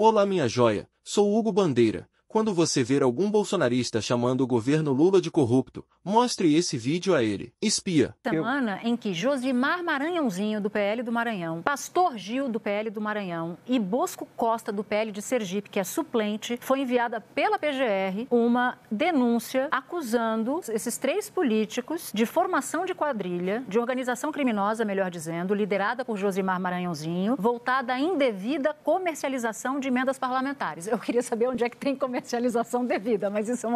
Olá minha joia, sou Hugo Bandeira. Quando você ver algum bolsonarista chamando o governo Lula de corrupto, mostre esse vídeo a ele. Espia. Semana em que Josimar Maranhãozinho, do PL do Maranhão, Pastor Gil, do PL do Maranhão e Bosco Costa, do PL de Sergipe, que é suplente, foi enviada pela PGR uma denúncia acusando esses três políticos de formação de quadrilha, de organização criminosa, melhor dizendo, liderada por Josimar Maranhãozinho, voltada à indevida comercialização de emendas parlamentares. Eu queria saber onde é que tem comercialização devida, mas isso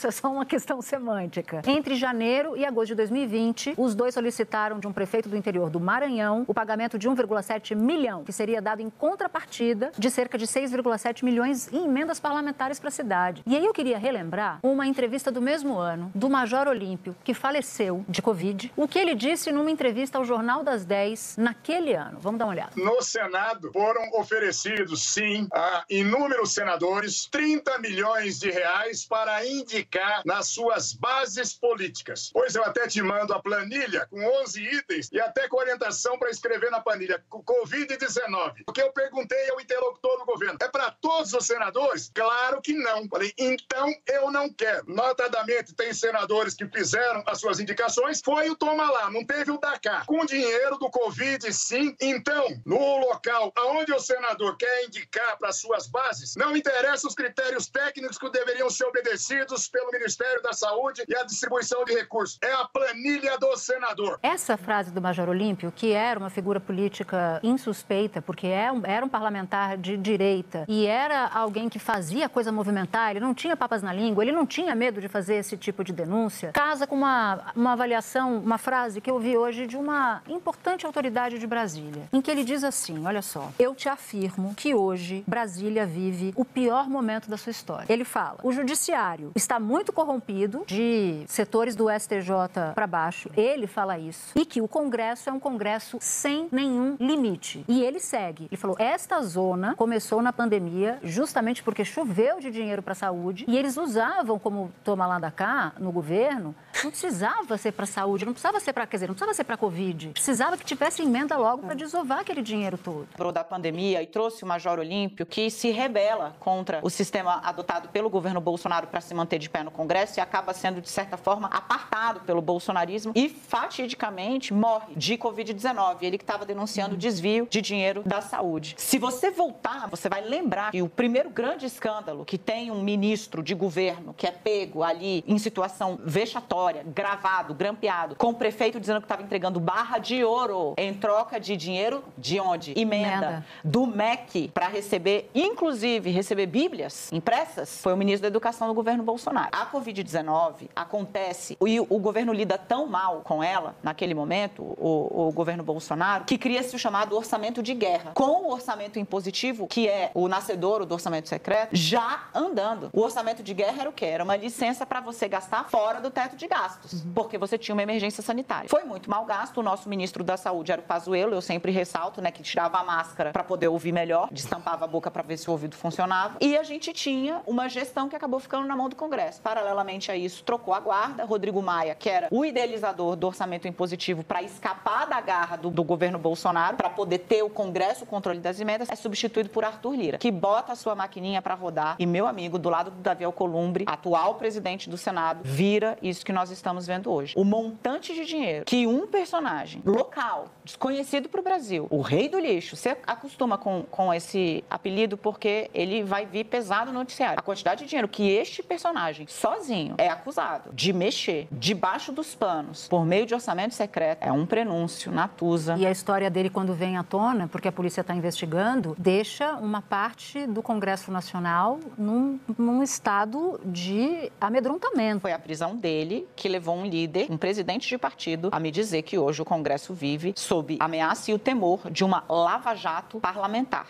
é só uma questão semântica. Entre janeiro e agosto de 2020, os dois solicitaram de um prefeito do interior do Maranhão o pagamento de 1,7 milhão, que seria dado em contrapartida de cerca de 6,7 milhões em emendas parlamentares para a cidade. E aí eu queria relembrar uma entrevista do mesmo ano do Major Olímpio, que faleceu de Covid, o que ele disse numa entrevista ao Jornal das 10 naquele ano. Vamos dar uma olhada. No Senado foram oferecidos, sim, a inúmeros senadores 30 milhões de reais para indicar nas suas bases políticas. Pois eu até te mando a planilha com 11 itens e até com orientação para escrever na planilha Covid-19. O que eu perguntei ao interlocutor do governo, é para todos os senadores? Claro que não. Falei, então eu não quero. Notadamente, tem senadores que fizeram as suas indicações, foi o toma lá, não teve o da cá. Com dinheiro do Covid, sim. Então, no local onde o senador quer indicar para suas bases, não interessa os critérios técnicos que deveriam ser obedecidos pelo Ministério da Saúde e a distribuição de recursos. É a planilha do senador. Essa frase do Major Olímpio, que era uma figura política insuspeita, porque era um parlamentar de direita e era alguém que fazia coisa movimentar, ele não tinha papas na língua, ele não tinha medo de fazer esse tipo de denúncia, casa com uma avaliação, uma frase que eu vi hoje de uma importante autoridade de Brasília, em que ele diz assim, olha só, eu te afirmo que hoje Brasília vive o pior momento da sua história. Ele fala, o judiciário está muito corrompido de setores do STJ para baixo, ele fala isso, e que o Congresso é um Congresso sem nenhum limite. E ele segue, ele falou, esta zona começou na pandemia justamente porque choveu de dinheiro para a saúde e eles usavam como toma lá da cá, no governo, não precisava ser para saúde, não precisava ser para, quer dizer, não precisava ser para Covid, precisava que tivesse emenda logo para desovar aquele dinheiro todo. Da pandemia e trouxe o Major Olímpio que se rebela contra o sistema adotado pelo governo Bolsonaro para se manter de pé no Congresso e acaba sendo, de certa forma, apartado pelo bolsonarismo e, fatidicamente, morre de Covid-19. Ele que estava denunciando desvio de dinheiro da saúde. Se você voltar, você vai lembrar que o primeiro grande escândalo que tem um ministro de governo que é pego ali em situação vexatória, gravado, grampeado, com o prefeito dizendo que estava entregando barra de ouro em troca de dinheiro de onde? Emenda. Do MEC para receber, inclusive, receber bíblias impressas, foi o ministro da Educação do governo Bolsonaro. A Covid-19 acontece e o governo lida tão mal com ela, naquele momento, o governo Bolsonaro, que cria-se o chamado orçamento de guerra, com o orçamento impositivo, que é o nascedouro do orçamento secreto, já andando. O orçamento de guerra era o quê? Era uma licença para você gastar fora do teto de gastos, porque você tinha uma emergência sanitária. Foi muito mal gasto, o nosso ministro da Saúde era o Pazuello, eu sempre ressalto, né, que tirava a máscara para poder ouvir melhor, destampava a boca para ver se o ouvido funcionava, e a gente tinha uma gestão que acabou ficando na mão do Congresso. Paralelamente a isso, trocou a guarda, Rodrigo Maia, que era o idealizador do orçamento impositivo para escapar da garra do governo Bolsonaro, para poder ter o Congresso, o controle das emendas, é substituído por Arthur Lira, que bota a sua maquininha para rodar e meu amigo, do lado do Davi Alcolumbre, atual presidente do Senado, vira isso que nós estamos vendo hoje. O montante de dinheiro que um personagem local, desconhecido para o Brasil, o rei do lixo, você acostuma com esse apelido porque ele vai vir pesado no noticiário. A quantidade de dinheiro que este personagem, sozinho, é acusado de mexer debaixo dos panos por meio de orçamento secreto, é um prenúncio, Natuza. E a história dele, quando vem à tona, porque a polícia está investigando, deixa uma parte do Congresso Nacional num estado de amedrontamento. Foi a prisão dele que levou um líder, um presidente de partido, a me dizer que hoje o Congresso vive sob ameaça e o temor de uma lava-jato parlamentar.